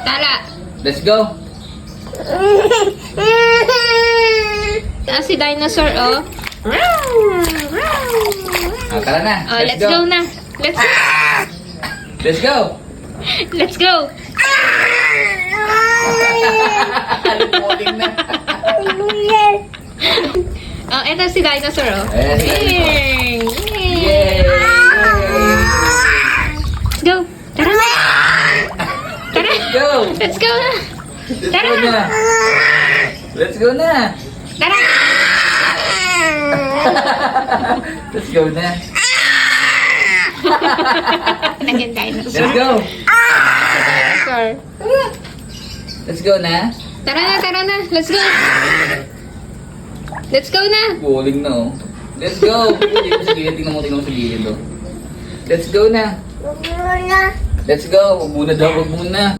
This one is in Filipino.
Tara. Let's go. Si dinosaur, oh. Tara na. Oh, let's go na. Let's Let's go. Let's go. Falling na. Oh, eto si dinosaur, oh. Ayan, si Yay! Yay! Let's go. Tara na. Tara. Let's go. Let's go na. Let's Tara. go na. Let's go na. Tara. Let's go na. Naging dinosaur. Let's go. Dinosaur. Let's go na. Tara na, tara na. Let's go. Let's go na. Falling na oh. Let's go. Hindi ko sa gilid. Tingnan mo sa gilid oh. Let's go na. Let's go. Huwag muna daw. Huwag muna.